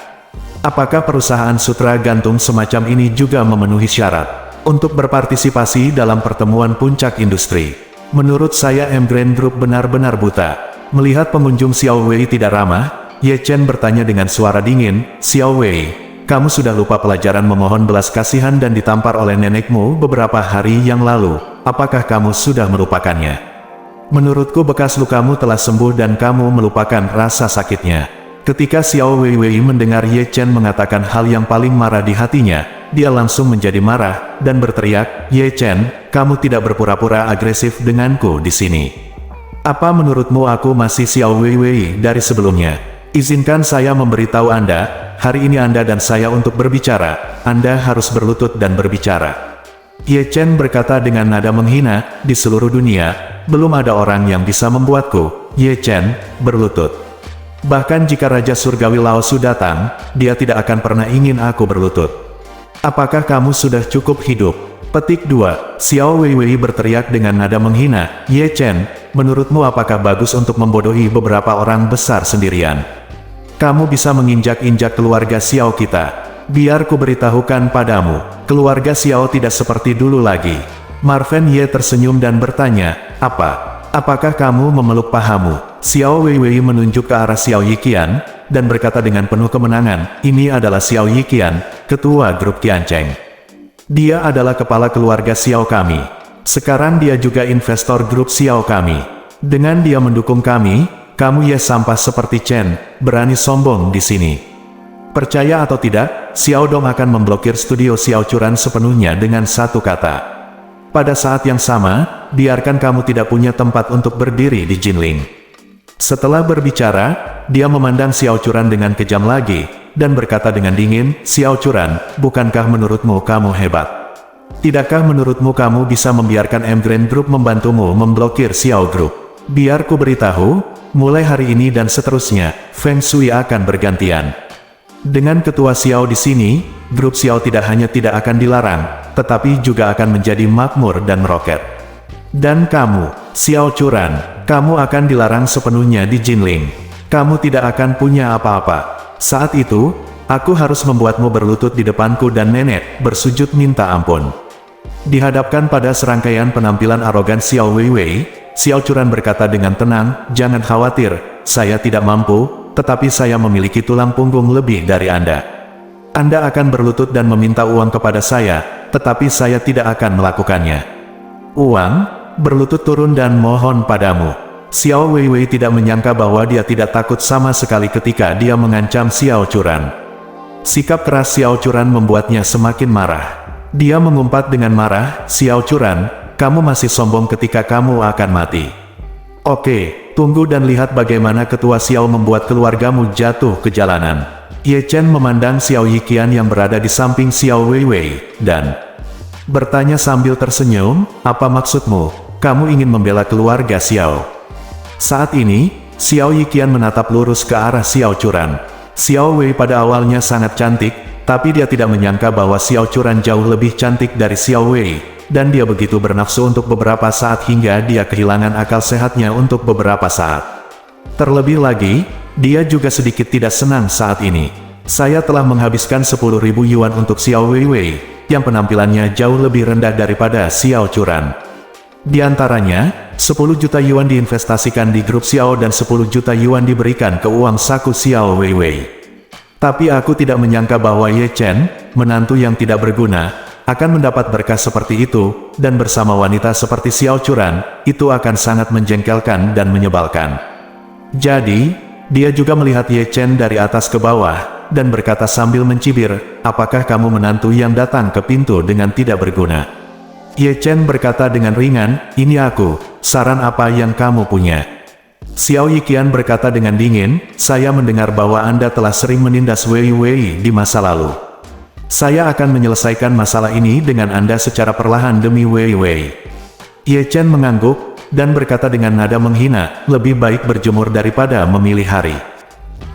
Apakah perusahaan sutra gantung semacam ini juga memenuhi syarat untuk berpartisipasi dalam pertemuan puncak industri? Menurut saya Grand Group benar-benar buta. Melihat pengunjung Xiao Wei tidak ramah, Ye Chen bertanya dengan suara dingin, Xiao Wei, kamu sudah lupa pelajaran memohon belas kasihan dan ditampar oleh nenekmu beberapa hari yang lalu, apakah kamu sudah melupakannya? Menurutku bekas lukamu telah sembuh dan kamu melupakan rasa sakitnya. Ketika Xiao Weiwei mendengar Ye Chen mengatakan hal yang paling marah di hatinya, dia langsung menjadi marah, dan berteriak, Ye Chen, kamu tidak berpura-pura agresif denganku di sini. Apa menurutmu aku masih Xiao Weiwei dari sebelumnya? Izinkan saya memberitahu Anda, hari ini Anda dan saya untuk berbicara, Anda harus berlutut dan berbicara. Ye Chen berkata dengan nada menghina, di seluruh dunia, belum ada orang yang bisa membuatku, Ye Chen, berlutut. Bahkan jika Raja Surgawi Lao Su datang, dia tidak akan pernah ingin aku berlutut. Apakah kamu sudah cukup hidup? Petik 2. Xiao Weiwei berteriak dengan nada menghina, Ye Chen, menurutmu apakah bagus untuk membodohi beberapa orang besar sendirian? Kamu bisa menginjak-injak keluarga Xiao kita. Biar ku beritahukan padamu, keluarga Xiao tidak seperti dulu lagi. Marven Ye tersenyum dan bertanya, apakah kamu memeluk pahamu? Xiao Weiwei menunjuk ke arah Xiao Yiqian, dan berkata dengan penuh kemenangan, ini adalah Xiao Yiqian, ketua grup Qiancheng. Dia adalah kepala keluarga Xiao kami. Sekarang dia juga investor grup Xiao kami. Dengan dia mendukung kami, kamu ya sampah seperti Chen, berani sombong di sini. Percaya atau tidak, Xiao Dong akan memblokir studio Xiao Churan sepenuhnya dengan satu kata. Pada saat yang sama, biarkan kamu tidak punya tempat untuk berdiri di Jinling. Setelah berbicara, dia memandang Xiao Churan dengan kejam lagi, dan berkata dengan dingin, Xiao Churan, bukankah menurutmu kamu hebat? Tidakkah menurutmu kamu bisa membiarkan Grand Group membantumu memblokir Xiao Group? Biar ku beritahu, mulai hari ini dan seterusnya, Feng Shui akan bergantian. Dengan ketua Xiao di sini, grup Xiao tidak hanya tidak akan dilarang, tetapi juga akan menjadi makmur dan meroket. Dan kamu, Xiao Churan, kamu akan dilarang sepenuhnya di Jinling. Kamu tidak akan punya apa-apa. Saat itu, aku harus membuatmu berlutut di depanku dan nenek bersujud minta ampun. Dihadapkan pada serangkaian penampilan arogan Xiao Weiwei, Xiao Churan berkata dengan tenang, "Jangan khawatir, saya tidak mampu, tetapi saya memiliki tulang punggung lebih dari Anda. Anda akan berlutut dan meminta uang kepada saya, tetapi saya tidak akan melakukannya." "Uang?" "Berlutut turun dan mohon padamu." Xiao Weiwei tidak menyangka bahwa dia tidak takut sama sekali ketika dia mengancam Xiao Churan. Sikap keras Xiao Churan membuatnya semakin marah. Dia mengumpat dengan marah, "Xiao Churan, kamu masih sombong ketika kamu akan mati. Oke, tunggu dan lihat bagaimana ketua Xiao membuat keluargamu jatuh ke jalanan." Ye Chen memandang Xiao Yiqian yang berada di samping Xiao Weiwei, dan bertanya sambil tersenyum, "Apa maksudmu? Kamu ingin membela keluarga Xiao?" Saat ini, Xiao Yiqian menatap lurus ke arah Xiao Churan. Xiao Wei pada awalnya sangat cantik, tapi dia tidak menyangka bahwa Xiao Churan jauh lebih cantik dari Xiao Wei, dan dia begitu bernafsu untuk beberapa saat hingga dia kehilangan akal sehatnya untuk beberapa saat. Terlebih lagi, dia juga sedikit tidak senang saat ini. "Saya telah menghabiskan 10.000 yuan untuk Xiao Weiwei, yang penampilannya jauh lebih rendah daripada Xiao Churan. Di antaranya, 10 juta yuan diinvestasikan di grup Xiao dan 10 juta yuan diberikan ke uang saku Xiao Weiwei. Tapi aku tidak menyangka bahwa Ye Chen, menantu yang tidak berguna, akan mendapat berkah seperti itu, dan bersama wanita seperti Xiao Churan, itu akan sangat menjengkelkan dan menyebalkan." Jadi, dia juga melihat Ye Chen dari atas ke bawah, dan berkata sambil mencibir, "Apakah kamu menantu yang datang ke pintu dengan tidak berguna?" Ye Chen berkata dengan ringan, "Ini aku, saran apa yang kamu punya?" Xiao Yiqian berkata dengan dingin, "Saya mendengar bahwa Anda telah sering menindas Weiwei di masa lalu. Saya akan menyelesaikan masalah ini dengan Anda secara perlahan demi Weiwei." Ye Chen mengangguk, dan berkata dengan nada menghina, "Lebih baik berjemur daripada memilih hari.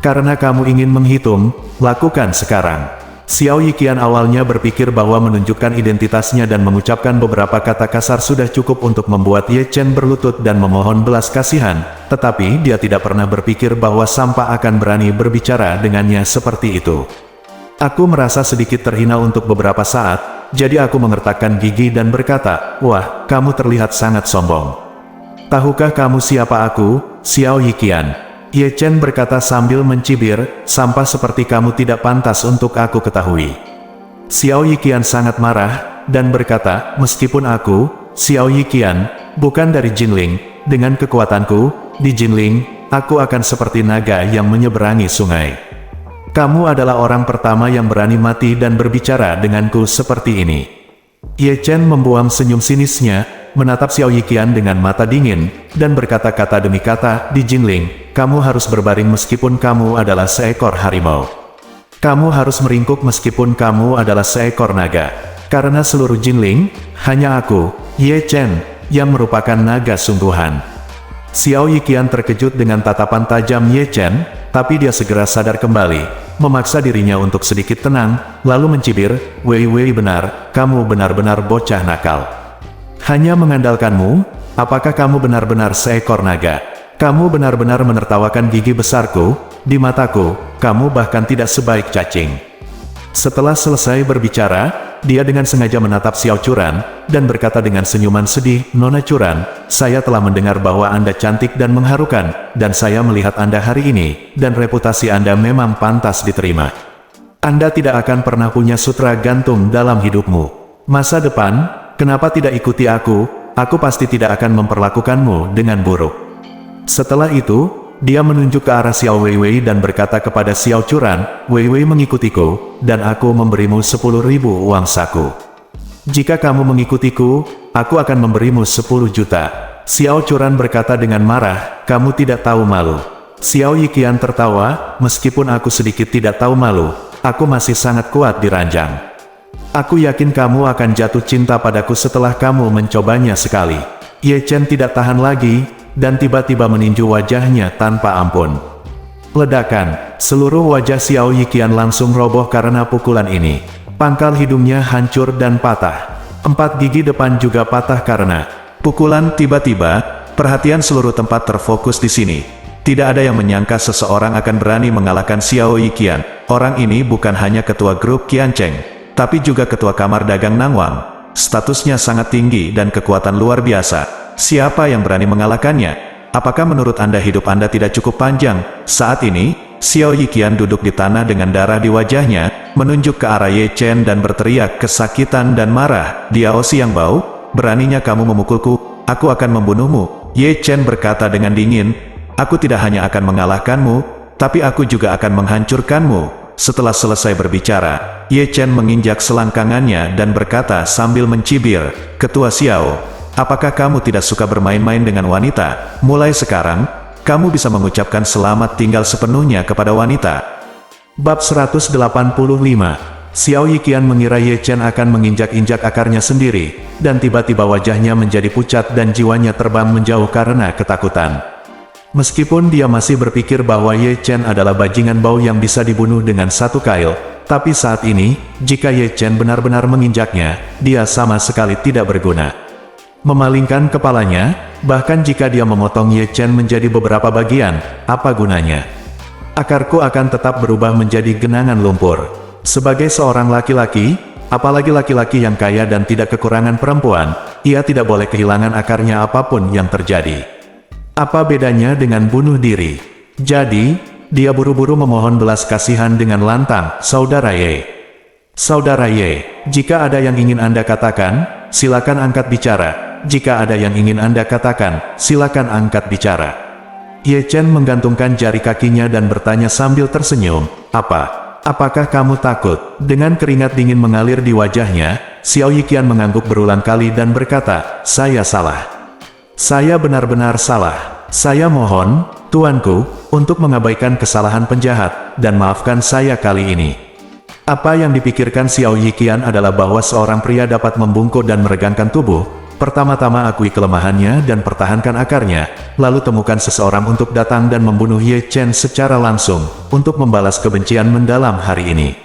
Karena kamu ingin menghitung, lakukan sekarang." Xiao Yiqian awalnya berpikir bahwa menunjukkan identitasnya dan mengucapkan beberapa kata kasar sudah cukup untuk membuat Ye Chen berlutut dan memohon belas kasihan, tetapi dia tidak pernah berpikir bahwa Sampa akan berani berbicara dengannya seperti itu. "Aku merasa sedikit terhina untuk beberapa saat, jadi aku mengertakkan gigi dan berkata, 'Wah, kamu terlihat sangat sombong. Tahukah kamu siapa aku, Xiao Yiqian?' Ye Chen berkata sambil mencibir, 'Sampah seperti kamu tidak pantas untuk aku ketahui.' Xiao Yiqian sangat marah, dan berkata, 'Meskipun aku, Xiao Yiqian, bukan dari Jinling, dengan kekuatanku, di Jinling, aku akan seperti naga yang menyeberangi sungai. Kamu adalah orang pertama yang berani mati dan berbicara denganku seperti ini.'" Ye Chen membuang senyum sinisnya, menatap Xiao Yiqian dengan mata dingin, dan berkata-kata demi kata, "Di Jinling, kamu harus berbaring meskipun kamu adalah seekor harimau. Kamu harus meringkuk meskipun kamu adalah seekor naga. Karena seluruh Jinling, hanya aku, Ye Chen, yang merupakan naga sungguhan." Xiao Yiqian terkejut dengan tatapan tajam Ye Chen, tapi dia segera sadar kembali, memaksa dirinya untuk sedikit tenang, lalu mencibir, "Weiwei benar, kamu benar-benar bocah nakal. Hanya mengandalkanmu, apakah kamu benar-benar seekor naga? Kamu benar-benar menertawakan gigi besarku, di mataku, kamu bahkan tidak sebaik cacing." Setelah selesai berbicara, dia dengan sengaja menatap Xiao Churan, dan berkata dengan senyuman sedih, "Nona Churan, saya telah mendengar bahwa Anda cantik dan mengharukan, dan saya melihat Anda hari ini, dan reputasi Anda memang pantas diterima. Anda tidak akan pernah punya sutra gantung dalam hidupmu. Masa depan, kenapa tidak ikuti aku pasti tidak akan memperlakukanmu dengan buruk." Setelah itu, dia menunjuk ke arah Xiao Weiwei dan berkata kepada Xiao Churan, "Weiwei mengikutiku, dan aku memberimu 10.000 uang saku. Jika kamu mengikutiku, aku akan memberimu 10 juta. Xiao Churan berkata dengan marah, "Kamu tidak tahu malu." Xiao Yiqian tertawa, "Meskipun aku sedikit tidak tahu malu, aku masih sangat kuat di ranjang. Aku yakin kamu akan jatuh cinta padaku setelah kamu mencobanya sekali." Ye Chen tidak tahan lagi, dan tiba-tiba meninju wajahnya tanpa ampun. Ledakan, seluruh wajah Xiao Yiqian langsung roboh karena pukulan ini. Pangkal hidungnya hancur dan patah. 4 gigi depan juga patah karena pukulan. Tiba-tiba, perhatian seluruh tempat terfokus di sini. Tidak ada yang menyangka seseorang akan berani mengalahkan Xiao Yiqian. Orang ini bukan hanya ketua grup Qiancheng, tapi juga ketua kamar dagang Nangwang. Statusnya sangat tinggi dan kekuatan luar biasa. Siapa yang berani mengalahkannya? Apakah menurut Anda hidup Anda tidak cukup panjang? Saat ini, Xiao Yiqian duduk di tanah dengan darah di wajahnya, menunjuk ke arah Ye Chen dan berteriak kesakitan dan marah. Diao Siang Bau, beraninya kamu memukulku? Aku akan membunuhmu. Ye Chen berkata dengan dingin, aku tidak hanya akan mengalahkanmu, tapi aku juga akan menghancurkanmu. Setelah selesai berbicara, Ye Chen menginjak selangkangannya dan berkata sambil mencibir, Ketua Xiao, apakah kamu tidak suka bermain-main dengan wanita? Mulai sekarang, kamu bisa mengucapkan selamat tinggal sepenuhnya kepada wanita. Bab 185. Xiao Yiqian mengira Ye Chen akan menginjak-injak akarnya sendiri, dan tiba-tiba wajahnya menjadi pucat dan jiwanya terbang menjauh karena ketakutan. Meskipun dia masih berpikir bahwa Ye Chen adalah bajingan bau yang bisa dibunuh dengan satu kail, tapi saat ini, jika Ye Chen benar-benar menginjaknya, dia sama sekali tidak berguna. Memalingkan kepalanya, bahkan jika dia memotong Ye Chen menjadi beberapa bagian, apa gunanya? Akarku akan tetap berubah menjadi genangan lumpur. Sebagai seorang laki-laki, apalagi laki-laki yang kaya dan tidak kekurangan perempuan, ia tidak boleh kehilangan akarnya apapun yang terjadi. Apa bedanya dengan bunuh diri? Jadi, dia buru-buru memohon belas kasihan dengan lantang, Saudara Ye. Saudara Ye, jika ada yang ingin Anda katakan, silakan angkat bicara. Jika ada yang ingin Anda katakan, silakan angkat bicara. Ye Chen menggantungkan jari kakinya dan bertanya sambil tersenyum, apakah kamu takut? Dengan keringat dingin mengalir di wajahnya, Xiao Yiqian mengangguk berulang kali dan berkata, saya salah. Saya benar-benar salah. Saya mohon, tuanku, untuk mengabaikan kesalahan penjahat, dan maafkan saya kali ini. Apa yang dipikirkan Xiao Yiqian adalah bahwa seorang pria dapat membungkuk dan meregangkan tubuh. Pertama-tama akui kelemahannya dan pertahankan akarnya, lalu temukan seseorang untuk datang dan membunuh Ye Chen secara langsung, untuk membalas kebencian mendalam hari ini.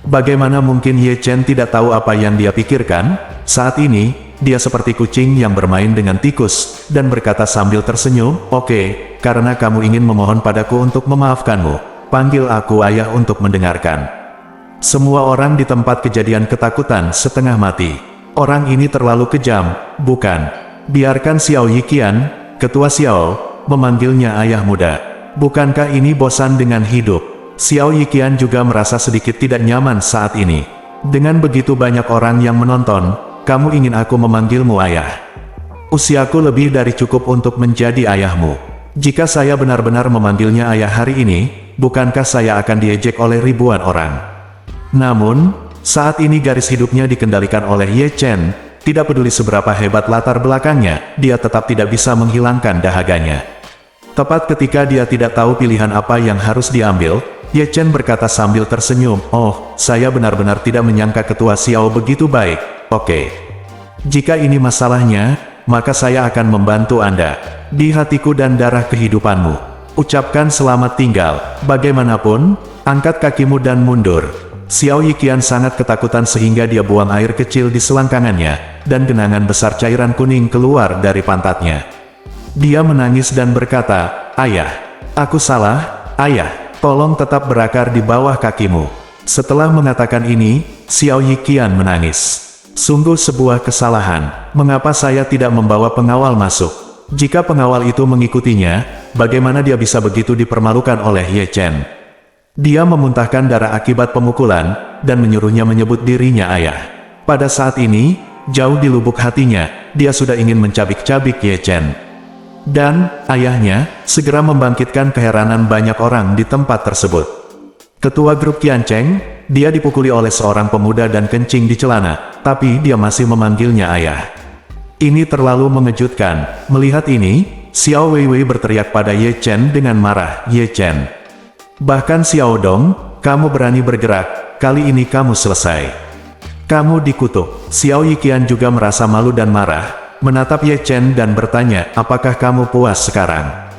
Bagaimana mungkin Ye Chen tidak tahu apa yang dia pikirkan? Saat ini, dia seperti kucing yang bermain dengan tikus, dan berkata sambil tersenyum, oke, karena kamu ingin memohon padaku untuk memaafkanmu, panggil aku ayah untuk mendengarkan. Semua orang di tempat kejadian ketakutan setengah mati. Orang ini terlalu kejam, bukan? Biarkan Xiao Yiqian, Ketua Xiao, memanggilnya ayah muda. Bukankah ini bosan dengan hidup? Xiao Yiqian juga merasa sedikit tidak nyaman saat ini. Dengan begitu banyak orang yang menonton, kamu ingin aku memanggilmu ayah. Usiaku lebih dari cukup untuk menjadi ayahmu. Jika saya benar-benar memanggilnya ayah hari ini, bukankah saya akan diejek oleh ribuan orang? Namun, saat ini garis hidupnya dikendalikan oleh Ye Chen. Tidak peduli seberapa hebat latar belakangnya, dia tetap tidak bisa menghilangkan dahaganya. Tepat ketika dia tidak tahu pilihan apa yang harus diambil, Ye Chen berkata sambil tersenyum, oh, saya benar-benar tidak menyangka Ketua Xiao begitu baik. Oke. Jika ini masalahnya, maka saya akan membantu Anda. Di hatiku dan darah kehidupanmu. Ucapkan selamat tinggal. Bagaimanapun, angkat kakimu dan mundur. Xiao Yiqian sangat ketakutan sehingga dia buang air kecil di selangkangannya, dan genangan besar cairan kuning keluar dari pantatnya. Dia menangis dan berkata, ayah, aku salah, ayah, tolong tetap berakar di bawah kakimu. Setelah mengatakan ini, Xiao Yiqian menangis. Sungguh sebuah kesalahan, mengapa saya tidak membawa pengawal masuk? Jika pengawal itu mengikutinya, bagaimana dia bisa begitu dipermalukan oleh Ye Chen? Dia memuntahkan darah akibat pemukulan, dan menyuruhnya menyebut dirinya ayah. Pada saat ini, jauh di lubuk hatinya, dia sudah ingin mencabik-cabik Ye Chen. Dan, ayahnya, segera membangkitkan keheranan banyak orang di tempat tersebut. Ketua grup Qiancheng, dia dipukuli oleh seorang pemuda dan kencing di celana, tapi dia masih memanggilnya ayah. Ini terlalu mengejutkan. Melihat ini, Xiao Weiwei berteriak pada Ye Chen dengan marah, Ye Chen. Bahkan Xiao Dong, kamu berani bergerak, kali ini kamu selesai. Kamu dikutuk. Xiao Yiqian juga merasa malu dan marah, menatap Ye Chen dan bertanya, apakah kamu puas sekarang?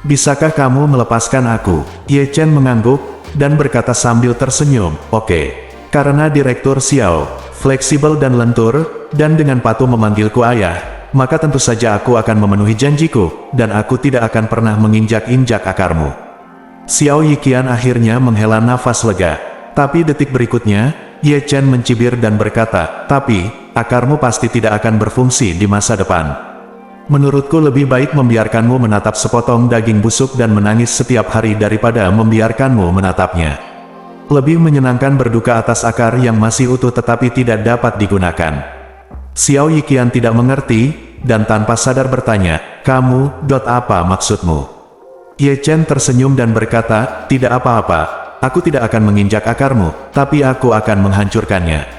Bisakah kamu melepaskan aku? Ye Chen mengangguk, dan berkata sambil tersenyum, oke. Karena Direktur Xiao, fleksibel dan lentur, dan dengan patuh memanggilku ayah, maka tentu saja aku akan memenuhi janjiku, dan aku tidak akan pernah menginjak-injak akarmu. Xiao Yiqian akhirnya menghela nafas lega. Tapi detik berikutnya, Ye Chen mencibir dan berkata, tapi, akarmu pasti tidak akan berfungsi di masa depan. Menurutku lebih baik membiarkanmu menatap sepotong daging busuk dan menangis setiap hari daripada membiarkanmu menatapnya. Lebih menyenangkan berduka atas akar yang masih utuh tetapi tidak dapat digunakan. Xiao Yiqian tidak mengerti, dan tanpa sadar bertanya, kamu, apa maksudmu? Ye Chen tersenyum dan berkata, tidak apa-apa. Aku tidak akan menginjak akarmu, tapi aku akan menghancurkannya.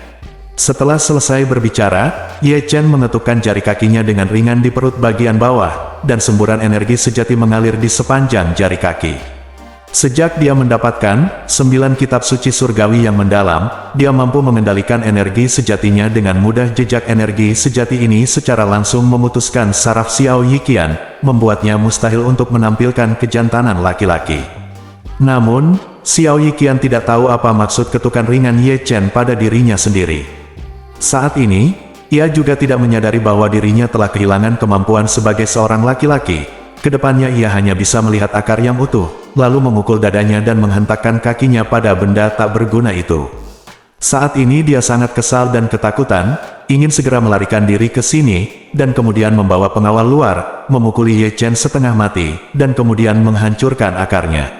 Setelah selesai berbicara, Ye Chen mengetukkan jari kakinya dengan ringan di perut bagian bawah, dan semburan energi sejati mengalir di sepanjang jari kaki. Sejak dia mendapatkan 9 kitab suci surgawi yang mendalam, dia mampu mengendalikan energi sejatinya dengan mudah. Jejak energi sejati ini secara langsung memutuskan saraf Xiao Yiqian, membuatnya mustahil untuk menampilkan kejantanan laki-laki. Namun, Xiao Yiqian tidak tahu apa maksud ketukan ringan Ye Chen pada dirinya sendiri. Saat ini, ia juga tidak menyadari bahwa dirinya telah kehilangan kemampuan sebagai seorang laki-laki. Kedepannya ia hanya bisa melihat akar yang utuh, lalu memukul dadanya dan menghentakkan kakinya pada benda tak berguna itu. Saat ini dia sangat kesal dan ketakutan, ingin segera melarikan diri ke sini, dan kemudian membawa pengawal luar, memukuli Ye Chen setengah mati, dan kemudian menghancurkan akarnya.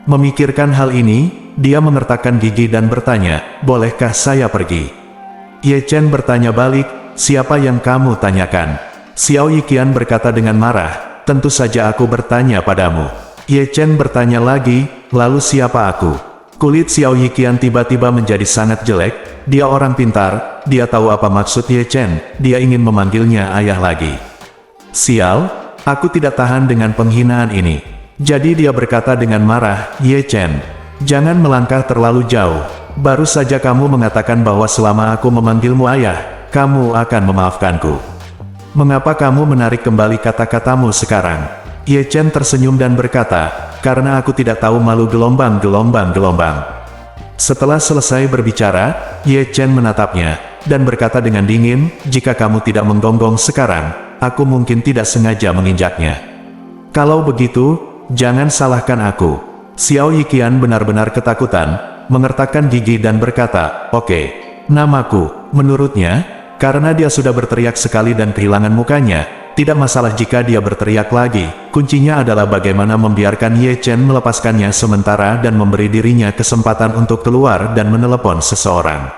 Memikirkan hal ini, dia mengertakkan gigi dan bertanya, bolehkah saya pergi? Ye Chen bertanya balik, siapa yang kamu tanyakan? Xiao Yiqian berkata dengan marah, tentu saja aku bertanya padamu. Ye Chen bertanya lagi, lalu siapa aku? Kulit Xiao Yiqian tiba-tiba menjadi sangat jelek, dia orang pintar, dia tahu apa maksud Ye Chen, dia ingin memanggilnya ayah lagi. Sial, aku tidak tahan dengan penghinaan ini. Jadi dia berkata dengan marah, Ye Chen, jangan melangkah terlalu jauh. Baru saja kamu mengatakan bahwa selama aku memanggilmu ayah, kamu akan memaafkanku. Mengapa kamu menarik kembali kata-katamu sekarang? Ye Chen tersenyum dan berkata, karena aku tidak tahu malu gelombang. Setelah selesai berbicara, Ye Chen menatapnya, dan berkata dengan dingin, jika kamu tidak menggonggong sekarang, aku mungkin tidak sengaja menginjaknya. Kalau begitu, jangan salahkan aku. Xiao Yiqian benar-benar ketakutan, mengertakkan gigi dan berkata, oke, namaku. Menurutnya, karena dia sudah berteriak sekali dan kehilangan mukanya, tidak masalah jika dia berteriak lagi. Kuncinya adalah bagaimana membiarkan Ye Chen melepaskannya sementara dan memberi dirinya kesempatan untuk keluar dan menelepon seseorang.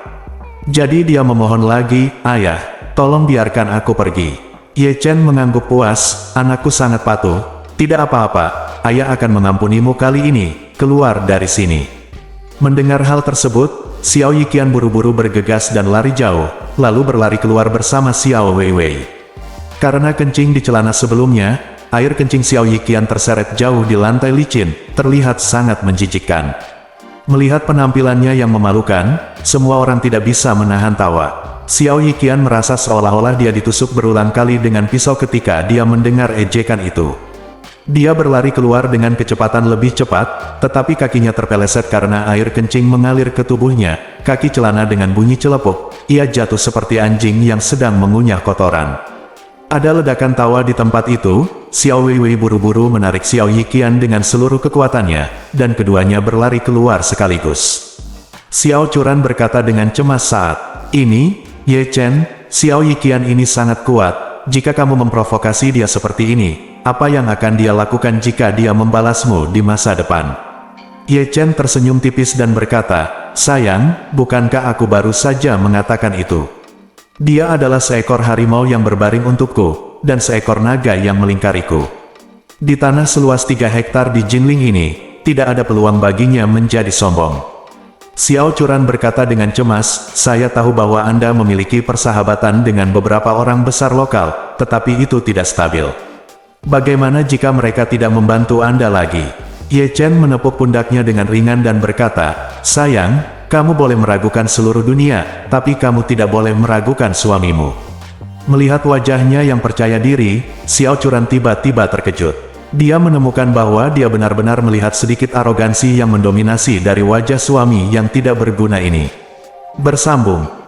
Jadi dia memohon lagi, ayah, tolong biarkan aku pergi. Ye Chen mengangguk puas, anakku sangat patuh. Tidak apa-apa, ayah akan mengampunimu kali ini, keluar dari sini. Mendengar hal tersebut, Xiao Yiqian buru-buru bergegas dan lari jauh, lalu berlari keluar bersama Xiao Weiwei. Karena kencing di celana sebelumnya, air kencing Xiao Yiqian terseret jauh di lantai licin, terlihat sangat menjijikkan. Melihat penampilannya yang memalukan, semua orang tidak bisa menahan tawa. Xiao Yiqian merasa seolah-olah dia ditusuk berulang kali dengan pisau ketika dia mendengar ejekan itu. Dia berlari keluar dengan kecepatan lebih cepat, tetapi kakinya terpeleset karena air kencing mengalir ke tubuhnya. Kaki celana dengan bunyi celepuk, ia jatuh seperti anjing yang sedang mengunyah kotoran. Ada ledakan tawa di tempat itu, Xiao Weiwei buru-buru menarik Xiao Yiqian dengan seluruh kekuatannya, dan keduanya berlari keluar sekaligus. Xiao Churan berkata dengan cemas saat ini, Ye Chen, Xiao Yiqian ini sangat kuat, jika kamu memprovokasi dia seperti ini, apa yang akan dia lakukan jika dia membalasmu di masa depan? Ye Chen tersenyum tipis dan berkata, sayang, bukankah aku baru saja mengatakan itu? Dia adalah seekor harimau yang berbaring untukku, dan seekor naga yang melingkariku. Di tanah seluas 3 hektar di Jinling ini, tidak ada peluang baginya menjadi sombong. Xiao Churan berkata dengan cemas, saya tahu bahwa Anda memiliki persahabatan dengan beberapa orang besar lokal, tetapi itu tidak stabil. Bagaimana jika mereka tidak membantu Anda lagi? Ye Chen menepuk pundaknya dengan ringan dan berkata, sayang, kamu boleh meragukan seluruh dunia, tapi kamu tidak boleh meragukan suamimu. Melihat wajahnya yang percaya diri, Xiao Churan tiba-tiba terkejut. Dia menemukan bahwa dia benar-benar melihat sedikit arogansi yang mendominasi dari wajah suami yang tidak berguna ini. Bersambung.